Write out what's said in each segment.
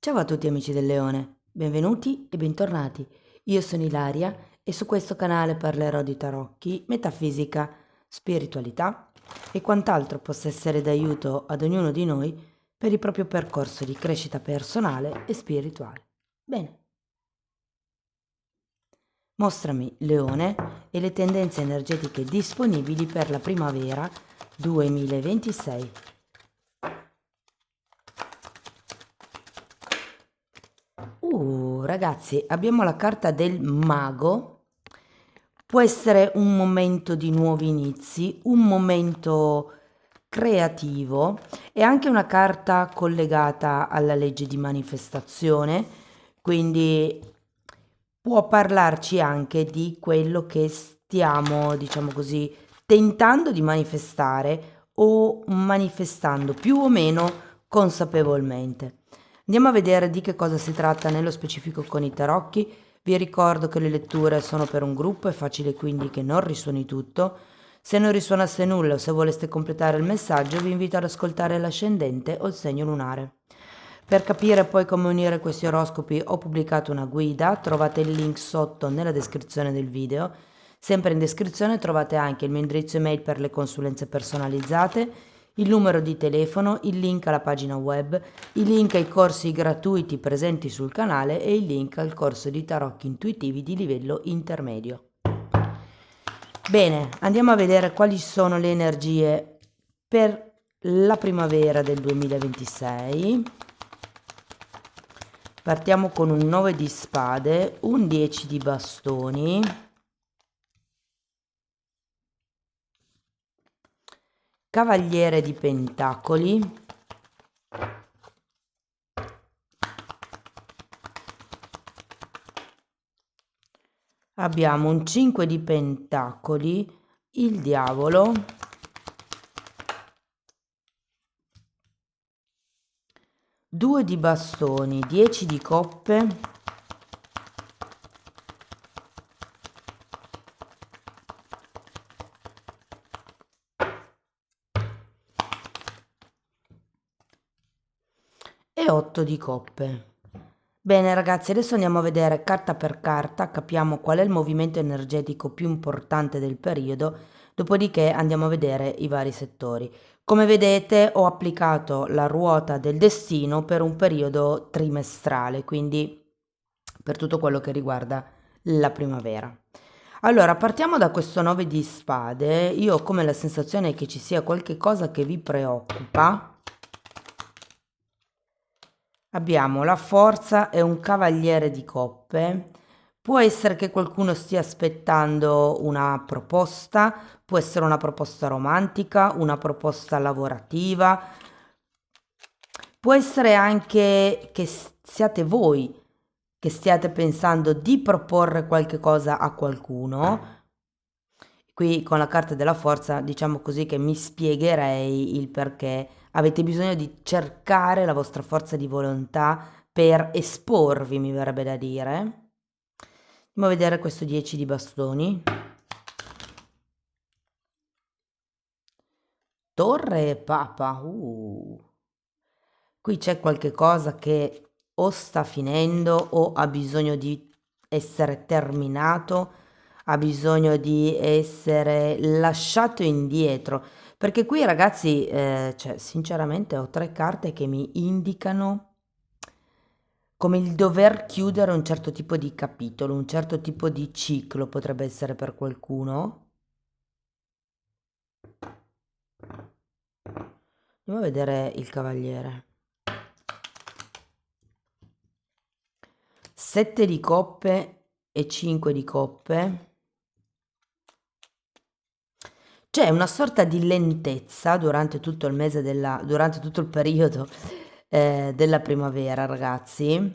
Ciao a tutti amici del Leone, benvenuti e bentornati. Io sono Ilaria e su questo canale parlerò di tarocchi, metafisica, spiritualità e quant'altro possa essere d'aiuto ad ognuno di noi per il proprio percorso di crescita personale e spirituale. Bene. Mostrami Leone e le tendenze energetiche disponibili per la primavera 2026. Ragazzi, abbiamo la carta del mago. Può essere un momento di nuovi inizi, un momento creativo. È anche una carta collegata alla legge di manifestazione, quindi può parlarci anche di quello che stiamo, diciamo così, tentando di manifestare o manifestando più o meno consapevolmente. Andiamo a vedere di che cosa si tratta nello specifico con i tarocchi. Vi ricordo che le letture sono per un gruppo, è facile quindi che non risuoni tutto. Se non risuonasse nulla o se voleste completare il messaggio, vi invito ad ascoltare l'ascendente o il segno lunare. Per capire poi come unire questi oroscopi ho pubblicato una guida, trovate il link sotto nella descrizione del video. Sempre in descrizione trovate anche il mio indirizzo email per le consulenze personalizzate, il numero di telefono, il link alla pagina web, i link ai corsi gratuiti presenti sul canale e il link al corso di tarocchi intuitivi di livello intermedio. Bene, andiamo a vedere quali sono le energie per la primavera del 2026. Partiamo con un 9 di spade, un 10 di bastoni, cavaliere di pentacoli, abbiamo un 5 di pentacoli, il diavolo, 2 di bastoni, 10 di coppe, e 8 di coppe. Bene ragazzi, adesso andiamo a vedere carta per carta, capiamo qual è il movimento energetico più importante del periodo, dopodiché andiamo a vedere i vari settori. Come vedete ho applicato la ruota del destino per un periodo trimestrale, quindi per tutto quello che riguarda la primavera. Allora, partiamo da questo 9 di spade. Io ho come la sensazione che ci sia qualche cosa che vi preoccupa. Abbiamo la forza e un cavaliere di coppe. Può essere che qualcuno stia aspettando una proposta, può essere una proposta romantica, una proposta lavorativa, può essere anche che siate voi che stiate pensando di proporre qualche cosa a qualcuno. Qui con la carta della forza, diciamo così, che mi spiegherei il perché avete bisogno di cercare la vostra forza di volontà per esporvi, mi verrebbe da dire. Andiamo a vedere questo 10 di bastoni. Torre e papa. Qui c'è qualche cosa che o sta finendo o ha bisogno di essere terminato, ha bisogno di essere lasciato indietro. Perché qui ragazzi, cioè, sinceramente ho 3 carte che mi indicano come il dover chiudere un certo tipo di capitolo, un certo tipo di ciclo potrebbe essere per qualcuno. Andiamo a vedere il cavaliere. 7 di coppe e 5 di coppe. C'è una sorta di lentezza durante tutto il mese durante tutto il periodo della primavera, ragazzi.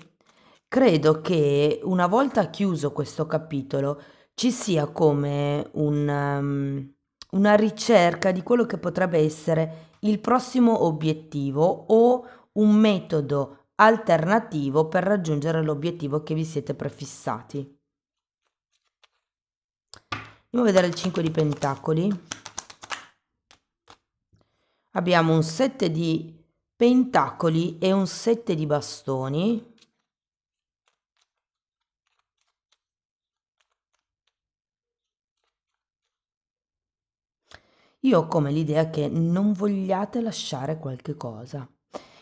Credo che una volta chiuso questo capitolo ci sia come una ricerca di quello che potrebbe essere il prossimo obiettivo o un metodo alternativo per raggiungere l'obiettivo che vi siete prefissati. Andiamo a vedere il 5 di pentacoli. Abbiamo un 7 di pentacoli e un 7 di bastoni. Io ho come l'idea che non vogliate lasciare qualche cosa.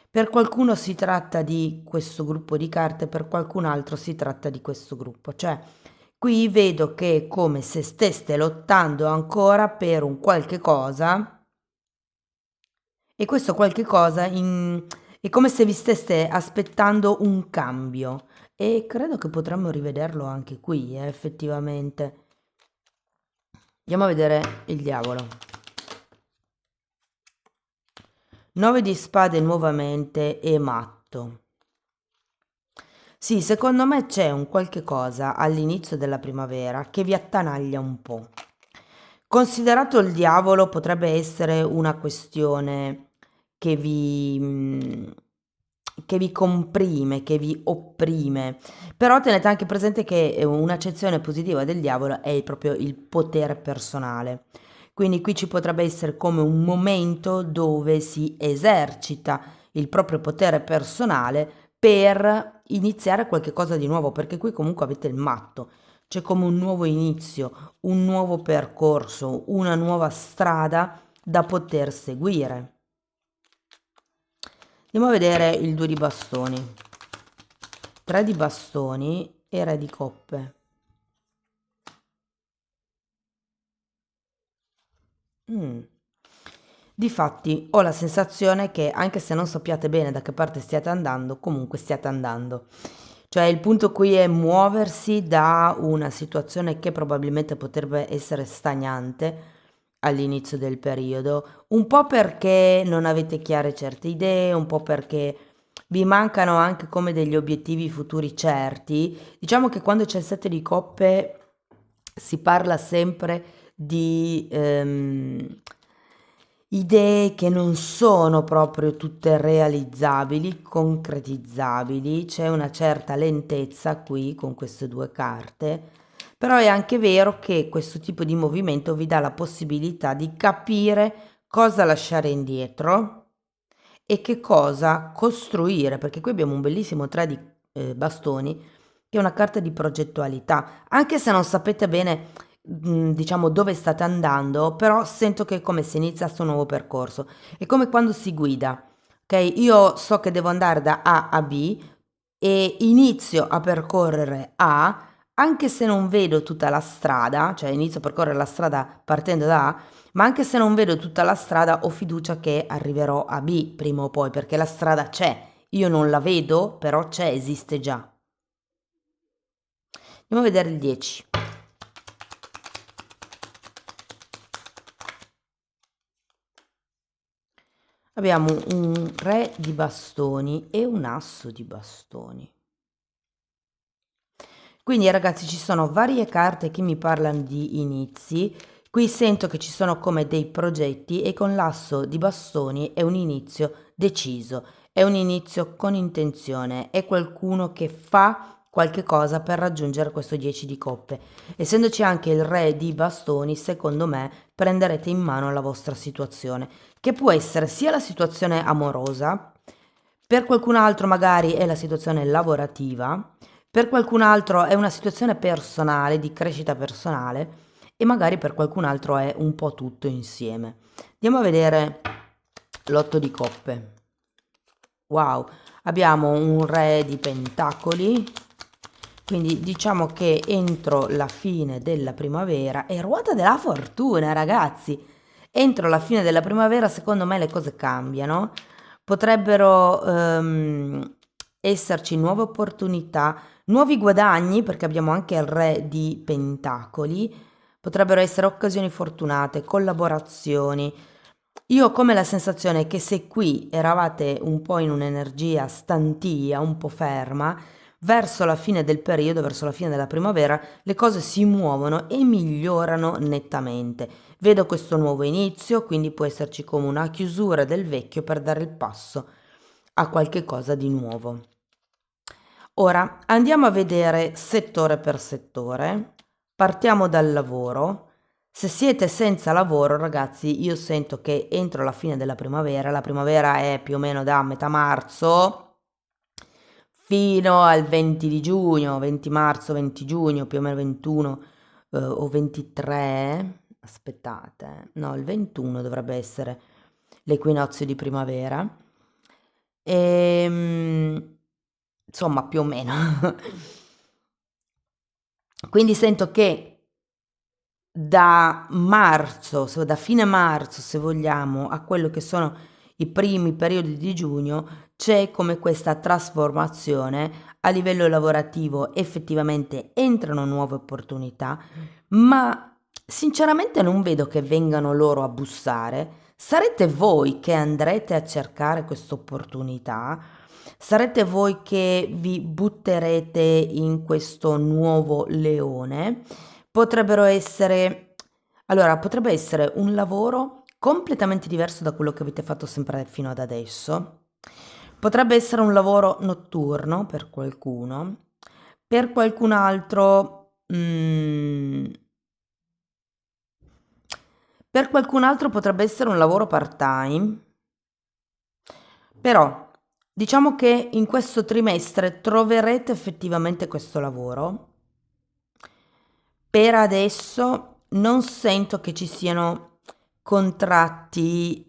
Per qualcuno si tratta di questo gruppo di carte, per qualcun altro si tratta di questo gruppo. Cioè, qui vedo che è come se steste lottando ancora per un qualche cosa e questo qualche cosa è come se vi steste aspettando un cambio e credo che potremmo rivederlo anche qui, effettivamente. Andiamo a vedere il diavolo. 9 di spade nuovamente e matto. Sì, secondo me c'è un qualche cosa all'inizio della primavera che vi attanaglia un po'. Considerato il diavolo, potrebbe essere una questione che vi comprime, che vi opprime. Però tenete anche presente che un'accezione positiva del diavolo è proprio il potere personale. Quindi qui ci potrebbe essere come un momento dove si esercita il proprio potere personale per iniziare qualche cosa di nuovo, perché qui comunque avete il matto, c'è come un nuovo inizio, un nuovo percorso, una nuova strada da poter seguire. Andiamo a vedere il 2 di bastoni, 3 di bastoni e re di coppe. Difatti ho la sensazione che anche se non sappiate bene da che parte stiate andando, comunque stiate andando. Cioè il punto qui è muoversi da una situazione che probabilmente potrebbe essere stagnante all'inizio del periodo, un po' perché non avete chiare certe idee, un po' perché vi mancano anche come degli obiettivi futuri certi. Diciamo che quando c'è il 7 di coppe si parla sempre di idee che non sono proprio tutte realizzabili, concretizzabili, c'è una certa lentezza qui con queste due carte, però è anche vero che questo tipo di movimento vi dà la possibilità di capire cosa lasciare indietro e che cosa costruire, perché qui abbiamo un bellissimo 3 di bastoni, che è una carta di progettualità, anche se non sapete bene, diciamo, dove state andando, però sento che è come se iniziasse un nuovo percorso, è come quando si guida, ok? Io so che devo andare da A a B e inizio a percorrere A, anche se non vedo tutta la strada, cioè inizio a percorrere la strada partendo da A, ma anche se non vedo tutta la strada, ho fiducia che arriverò a B prima o poi, perché la strada c'è. Io non la vedo, però c'è, esiste già. Andiamo a vedere il 10. Abbiamo un re di bastoni e un asso di bastoni. Quindi ragazzi ci sono varie carte che mi parlano di inizi. Qui sento che ci sono come dei progetti e con l'asso di bastoni è un inizio deciso, è un inizio con intenzione, è qualcuno che fa qualche cosa per raggiungere questo 10 di coppe. Essendoci anche il re di bastoni, secondo me prenderete in mano la vostra situazione, che può essere sia la situazione amorosa, per qualcun altro magari è la situazione lavorativa, per qualcun altro è una situazione personale, di crescita personale e magari per qualcun altro è un po' tutto insieme. Andiamo a vedere l'otto di coppe. Wow, abbiamo un re di pentacoli, quindi diciamo che entro la fine della primavera è ruota della fortuna, ragazzi. Entro la fine della primavera, secondo me, le cose cambiano. Potrebbero esserci nuove opportunità, nuovi guadagni, perché abbiamo anche il re di pentacoli. Potrebbero essere occasioni fortunate, collaborazioni. Io ho come la sensazione che se qui eravate un po' in un'energia stantia, un po' ferma, verso la fine del periodo, verso la fine della primavera, le cose si muovono e migliorano nettamente. Vedo questo nuovo inizio, quindi può esserci come una chiusura del vecchio per dare il passo a qualche cosa di nuovo. Ora andiamo a vedere settore per settore. Partiamo dal lavoro. Se siete senza lavoro, ragazzi, io sento che entro la fine della primavera, la primavera è più o meno da metà marzo fino al 20 di giugno, 20 marzo, 20 giugno, più o meno 21 o 23. Aspettate, no, il 21 dovrebbe essere l'equinozio di primavera. Insomma, più o meno. Quindi sento che da marzo, da fine marzo, se vogliamo, a quello che sono i primi periodi di giugno, c'è come questa trasformazione a livello lavorativo, effettivamente entrano nuove opportunità, ma sinceramente non vedo che vengano loro a bussare. Sarete voi che andrete a cercare questa opportunità, sarete voi che vi butterete in questo nuovo leone. Potrebbero essere, allora, potrebbe essere un lavoro completamente diverso da quello che avete fatto sempre fino ad adesso. Potrebbe essere un lavoro notturno per qualcuno, per qualcun altro, per qualcun altro potrebbe essere un lavoro part-time, però diciamo che in questo trimestre troverete effettivamente questo lavoro. Per adesso non sento che ci siano contratti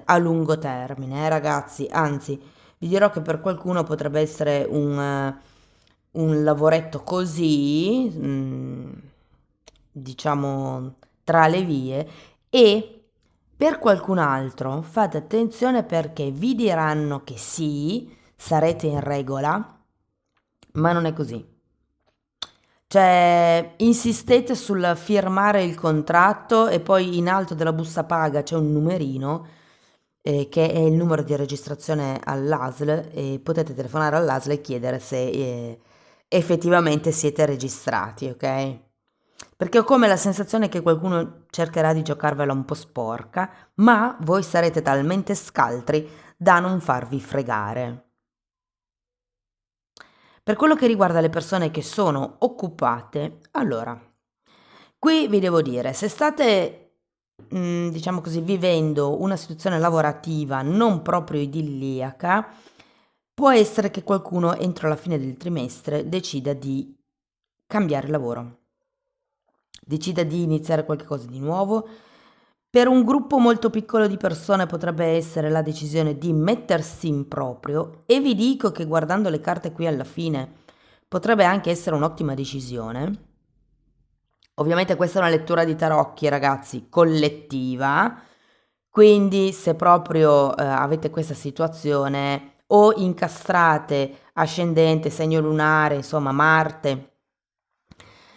a lungo termine, ragazzi, anzi, vi dirò che per qualcuno potrebbe essere un lavoretto così, diciamo, tra le vie, e per qualcun altro fate attenzione perché vi diranno che sì, sarete in regola, ma non è così. Cioè, insistete sul firmare il contratto e poi in alto della busta paga c'è un numerino che è il numero di registrazione all'ASL e potete telefonare all'ASL e chiedere se effettivamente siete registrati, ok? Perché ho come la sensazione che qualcuno cercherà di giocarvela un po' sporca, ma voi sarete talmente scaltri da non farvi fregare. Per quello che riguarda le persone che sono occupate, allora, qui vi devo dire, se state, diciamo così, vivendo una situazione lavorativa non proprio idilliaca, può essere che qualcuno entro la fine del trimestre decida di cambiare lavoro, decida di iniziare qualcosa di nuovo. Per un gruppo molto piccolo di persone potrebbe essere la decisione di mettersi in proprio e vi dico che guardando le carte qui alla fine potrebbe anche essere un'ottima decisione. Ovviamente questa è una lettura di tarocchi, ragazzi, collettiva, quindi se proprio avete questa situazione o incastrate ascendente, segno lunare, insomma Marte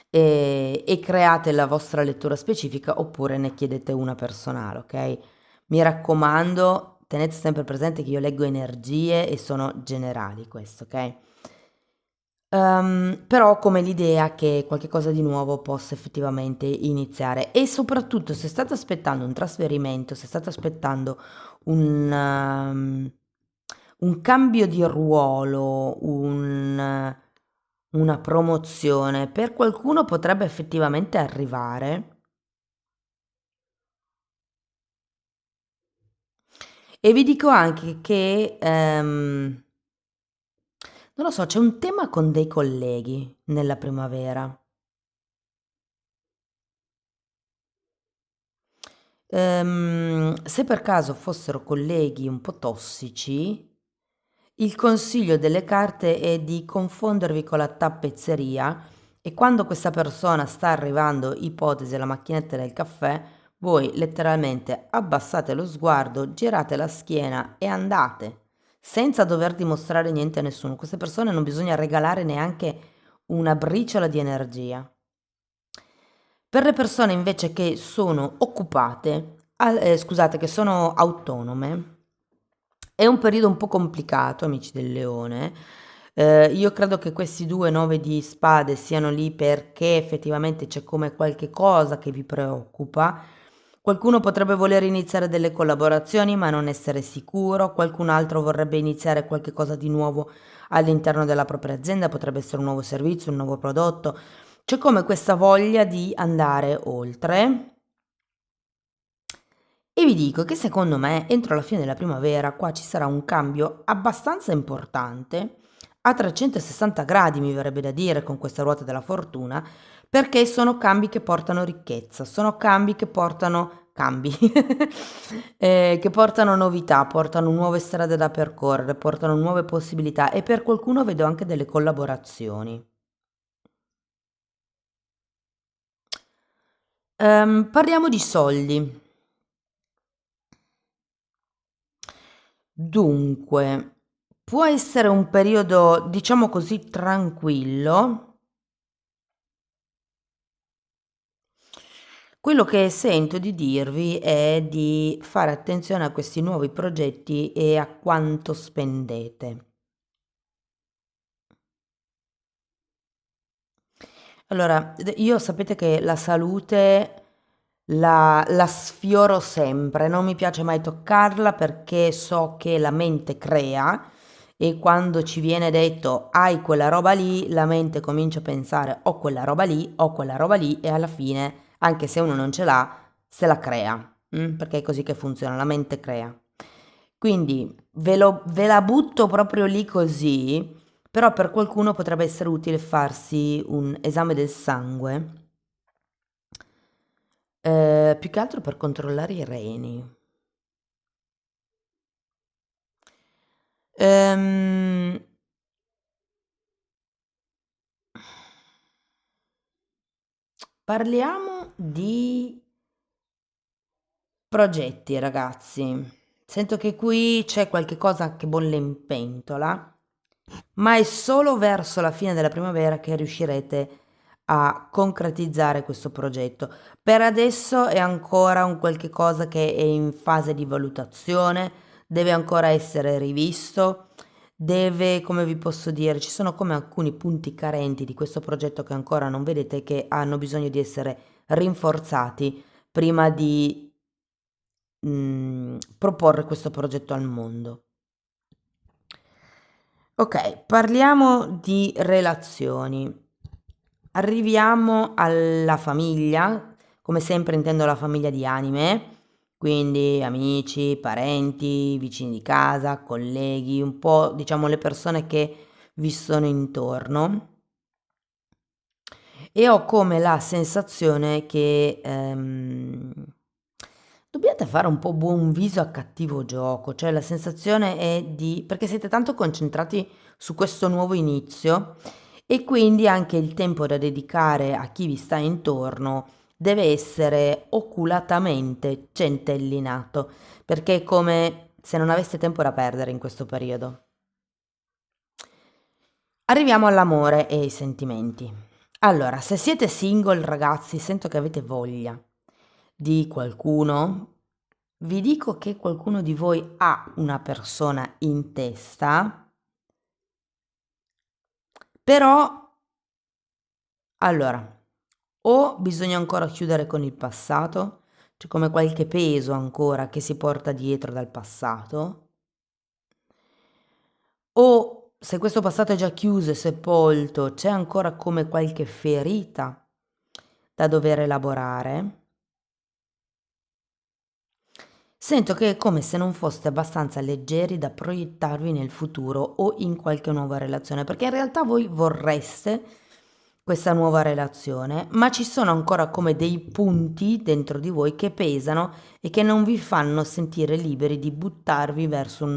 e create la vostra lettura specifica oppure ne chiedete una personale, ok? Mi raccomando, tenete sempre presente che io leggo energie e sono generali questo, ok? Però come l'idea che qualche cosa di nuovo possa effettivamente iniziare e soprattutto se state aspettando un trasferimento, se state aspettando un cambio di ruolo, una promozione, per qualcuno potrebbe effettivamente arrivare. E vi dico anche che, non lo so, c'è un tema con dei colleghi nella primavera. Se per caso fossero colleghi un po' tossici, il consiglio delle carte è di confondervi con la tappezzeria e quando questa persona sta arrivando, ipotesi alla macchinetta del caffè, voi letteralmente abbassate lo sguardo, girate la schiena e andate, senza dover dimostrare niente a nessuno. Queste persone non bisogna regalare neanche una briciola di energia. Per le persone invece che sono occupate, scusate, che sono autonome, è un periodo un po' complicato, amici del leone. Io credo che questi due nove di spade siano lì perché effettivamente c'è come qualche cosa che vi preoccupa. Qualcuno potrebbe voler iniziare delle collaborazioni ma non essere sicuro, qualcun altro vorrebbe iniziare qualche cosa di nuovo all'interno della propria azienda, potrebbe essere un nuovo servizio, un nuovo prodotto. C'è come questa voglia di andare oltre. E vi dico che secondo me entro la fine della primavera qua ci sarà un cambio abbastanza importante, a 360 gradi mi verrebbe da dire con questa ruota della fortuna, perché sono cambi che portano ricchezza, sono cambi che portano cambi, che portano novità, portano nuove strade da percorrere, portano nuove possibilità e per qualcuno vedo anche delle collaborazioni. Parliamo di soldi. Dunque, può essere un periodo, diciamo così, tranquillo. Quello che sento di dirvi è di fare attenzione a questi nuovi progetti e a quanto spendete. Allora, io sapete che la salute la sfioro sempre, non mi piace mai toccarla perché so che la mente crea e quando ci viene detto hai quella roba lì, la mente comincia a pensare ho quella roba lì, ho quella roba lì e alla fine, anche se uno non ce l'ha, se la crea, perché è così che funziona, la mente crea. Quindi ve la butto proprio lì così, però per qualcuno potrebbe essere utile farsi un esame del sangue, più che altro per controllare i reni. Ehm, parliamo di progetti, ragazzi. Sento che qui c'è qualche cosa che bolle in pentola, ma è solo verso la fine della primavera che riuscirete a concretizzare questo progetto. Per adesso è ancora un qualche cosa che è in fase di valutazione, deve ancora essere rivisto, deve, come vi posso dire, ci sono come alcuni punti carenti di questo progetto che ancora non vedete che hanno bisogno di essere rinforzati prima di proporre questo progetto al mondo. Ok, parliamo di relazioni. Arriviamo alla famiglia, come sempre intendo la famiglia di anime, quindi amici, parenti, vicini di casa, colleghi, un po' diciamo le persone che vi sono intorno. E ho come la sensazione che dobbiate fare un po' buon viso a cattivo gioco, cioè la sensazione è di, perché siete tanto concentrati su questo nuovo inizio e quindi anche il tempo da dedicare a chi vi sta intorno deve essere oculatamente centellinato, perché è come se non aveste tempo da perdere in questo periodo. Arriviamo all'amore e ai sentimenti. Allora, se siete single, ragazzi, sento che avete voglia di qualcuno. Vi dico che qualcuno di voi ha una persona in testa, però, allora, o bisogna ancora chiudere con il passato, c'è come qualche peso ancora che si porta dietro dal passato, o se questo passato è già chiuso e sepolto, c'è ancora come qualche ferita da dover elaborare. Sento che è come se non foste abbastanza leggeri da proiettarvi nel futuro o in qualche nuova relazione, perché in realtà voi vorreste questa nuova relazione, ma ci sono ancora come dei punti dentro di voi che pesano e che non vi fanno sentire liberi di buttarvi verso un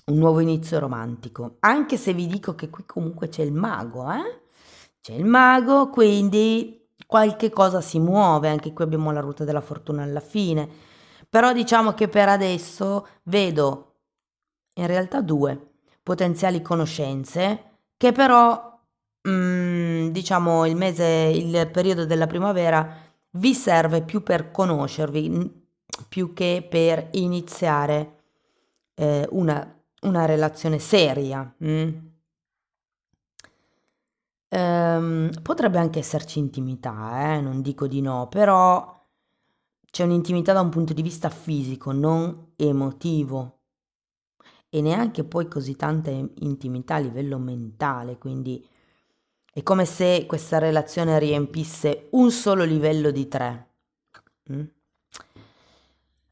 nuovo inizio romantico. Anche se vi dico che qui comunque c'è il mago, eh? C'è il mago, quindi qualche cosa si muove, anche qui abbiamo la ruota della fortuna alla fine. Però diciamo che per adesso vedo in realtà due potenziali conoscenze che però, diciamo, il periodo della primavera vi serve più per conoscervi, più che per iniziare una relazione seria. Potrebbe anche esserci intimità, non dico di no, però c'è un'intimità da un punto di vista fisico, non emotivo e neanche poi così tanta intimità a livello mentale, quindi è come se questa relazione riempisse un solo livello di tre. Mm?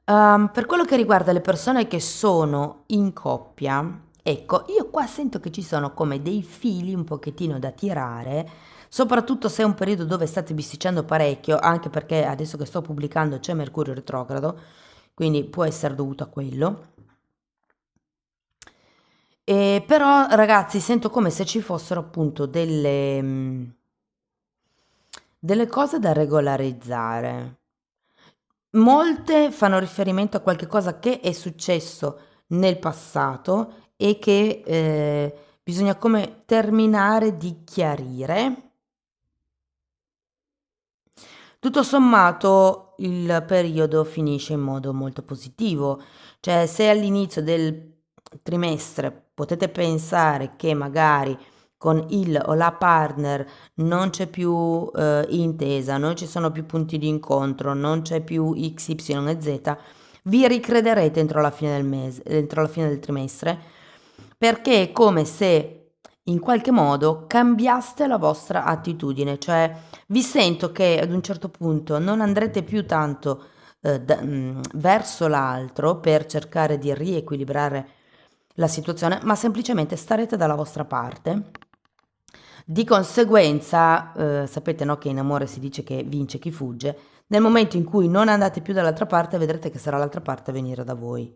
Per quello che riguarda le persone che sono in coppia, ecco, io qua sento che ci sono come dei fili un pochettino da tirare, soprattutto se è un periodo dove state bisticciando parecchio, anche perché adesso che sto pubblicando c'è Mercurio retrogrado, quindi può essere dovuto a quello. Però ragazzi, sento come se ci fossero appunto delle cose da regolarizzare. Molte fanno riferimento a qualche cosa che è successo nel passato e che bisogna come terminare di chiarire. Tutto sommato il periodo finisce in modo molto positivo, cioè se all'inizio del trimestre potete pensare che magari con il o la partner non c'è più intesa, non ci sono più punti di incontro, non c'è più X, Y e Z, vi ricrederete entro la fine del mese, entro la fine del trimestre, perché è come se in qualche modo cambiaste la vostra attitudine, cioè vi sento che ad un certo punto non andrete più tanto verso l'altro per cercare di riequilibrare la situazione, ma semplicemente starete dalla vostra parte. Di conseguenza, sapete, no, che in amore si dice che vince chi fugge. Nel momento in cui non andate più dall'altra parte, vedrete che sarà l'altra parte a venire da voi.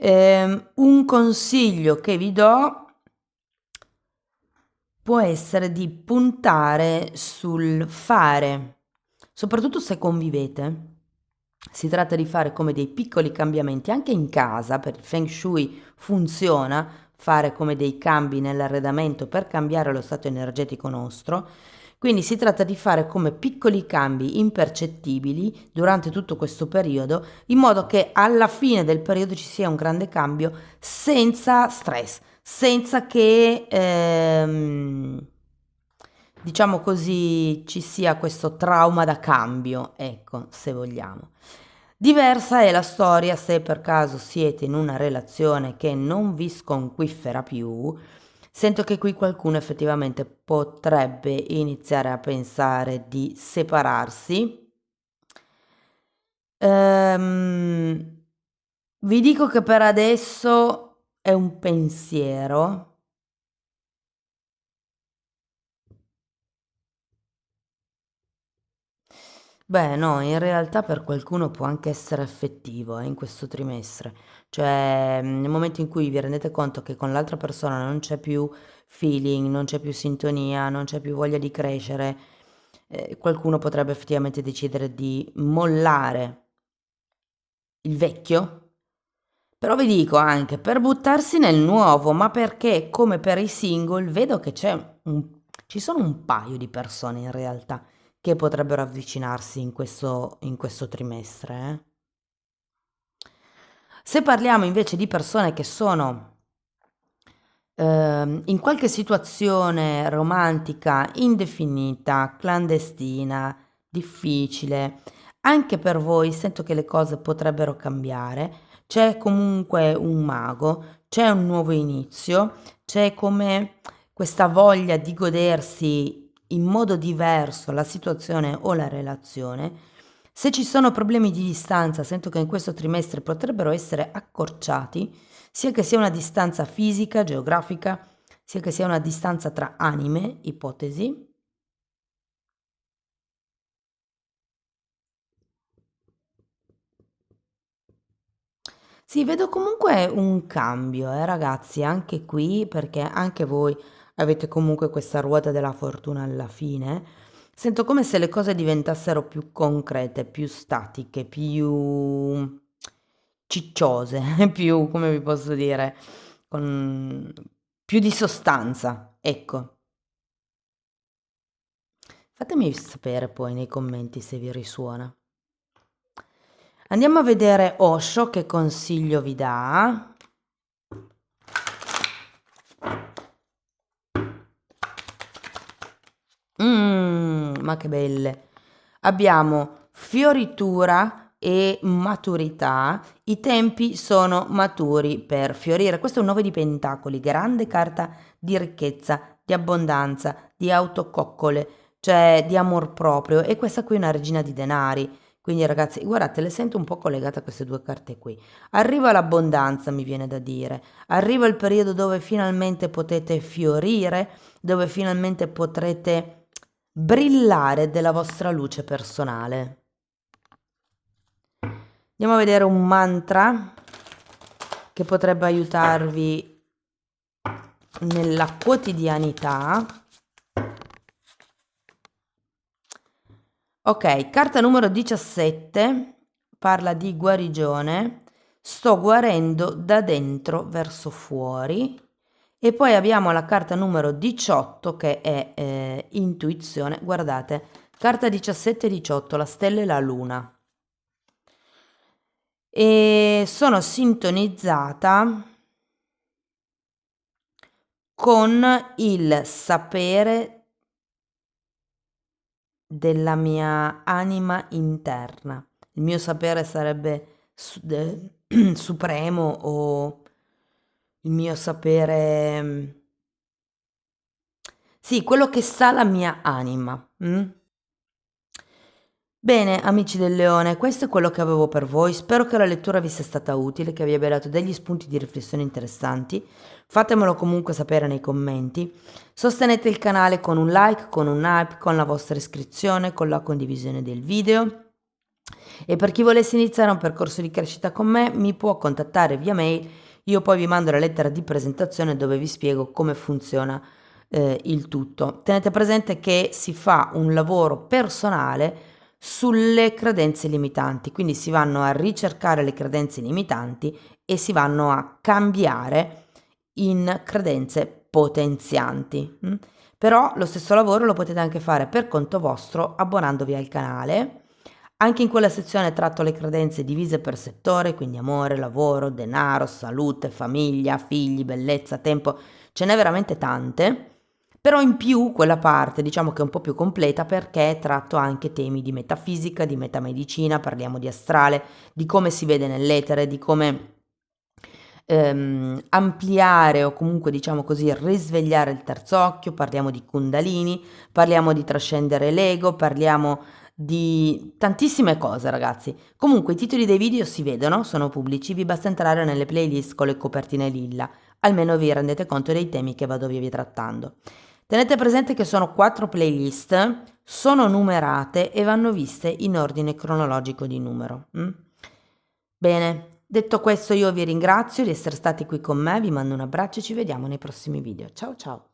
Un consiglio che vi do può essere di puntare sul fare, soprattutto se convivete. Si tratta di fare come dei piccoli cambiamenti anche in casa, per il Feng Shui funziona fare come dei cambi nell'arredamento per cambiare lo stato energetico nostro. Quindi si tratta di fare come piccoli cambi impercettibili durante tutto questo periodo, in modo che alla fine del periodo ci sia un grande cambio senza stress, senza che diciamo così ci sia questo trauma da cambio, ecco, se vogliamo. Diversa è la storia se per caso siete in una relazione che non vi sconquiffera più. Sento che qui qualcuno effettivamente potrebbe iniziare a pensare di separarsi. Ehm, Vi dico che per adesso è un pensiero. Beh, no, in realtà per qualcuno può anche essere effettivo, in questo trimestre. Cioè, nel momento in cui vi rendete conto che con l'altra persona non c'è più feeling, non c'è più sintonia, non c'è più voglia di crescere, qualcuno potrebbe effettivamente decidere di mollare il vecchio. Però vi dico anche per buttarsi nel nuovo, ma perché come per i single vedo che ci sono un paio di persone in realtà che potrebbero avvicinarsi in questo trimestre. Se parliamo invece di persone che sono in qualche situazione romantica indefinita, clandestina, difficile, anche per voi sento che le cose potrebbero cambiare. C'è comunque un mago, c'è un nuovo inizio, c'è come questa voglia di godersi in modo diverso la situazione o la relazione. Se ci sono problemi di distanza, sento che in questo trimestre potrebbero essere accorciati, sia che sia una distanza fisica, geografica, sia che sia una distanza tra anime, ipotesi. Sì, vedo comunque un cambio, ragazzi, anche qui, perché anche voi avete comunque questa ruota della fortuna alla fine. Sento come se le cose diventassero più concrete, più statiche, più cicciose, più, come vi posso dire, con più di sostanza. Ecco, fatemi sapere poi nei commenti se vi risuona. Andiamo a vedere Osho che consiglio vi dà. Ma che belle. Abbiamo fioritura e maturità. I tempi sono maturi per fiorire. Questo è un 9 di pentacoli, grande carta di ricchezza, di abbondanza, di autococcole, cioè di amor proprio. E questa qui è una regina di denari. Quindi ragazzi, guardate, le sento un po' collegate a queste due carte qui. Arriva l'abbondanza, mi viene da dire. Arriva il periodo dove finalmente potete fiorire, dove finalmente potrete brillare della vostra luce personale. Andiamo a vedere un mantra che potrebbe aiutarvi nella quotidianità. Ok, carta numero 17 parla di guarigione. Sto guarendo da dentro verso fuori. E poi abbiamo la carta numero 18 che è intuizione. Guardate, carta 17 e 18, la stella e la luna. E sono sintonizzata con il sapere della mia anima interna. Il mio sapere sarebbe supremo o il mio sapere... Sì, quello che sa la mia anima. Bene, amici del Leone, questo è quello che avevo per voi. Spero che la lettura vi sia stata utile, che vi abbia dato degli spunti di riflessione interessanti. Fatemelo comunque sapere nei commenti. Sostenete il canale con un like, con un hype, con la vostra iscrizione, con la condivisione del video. E per chi volesse iniziare un percorso di crescita con me, mi può contattare via mail. Io poi vi mando la lettera di presentazione dove vi spiego come funziona il tutto. Tenete presente che si fa un lavoro personale sulle credenze limitanti, quindi si vanno a ricercare le credenze limitanti e si vanno a cambiare in credenze potenzianti. Però lo stesso lavoro lo potete anche fare per conto vostro abbonandovi al canale. Anche in quella sezione tratto le credenze divise per settore, quindi amore, lavoro, denaro, salute, famiglia, figli, bellezza, tempo, ce n'è veramente tante. Però in più quella parte diciamo che è un po' più completa perché tratto anche temi di metafisica, di metamedicina, parliamo di astrale, di come si vede nell'etere, di come ampliare o comunque diciamo così risvegliare il terzo occhio, parliamo di kundalini, parliamo di trascendere l'ego, parliamo di tantissime cose ragazzi. Comunque i titoli dei video si vedono, sono pubblici, vi basta entrare nelle playlist con le copertine lilla, almeno vi rendete conto dei temi che vado via trattando. Tenete presente che sono 4 playlist, sono numerate e vanno viste in ordine cronologico di numero. Bene, detto questo io vi ringrazio di essere stati qui con me, vi mando un abbraccio e ci vediamo nei prossimi video. Ciao ciao!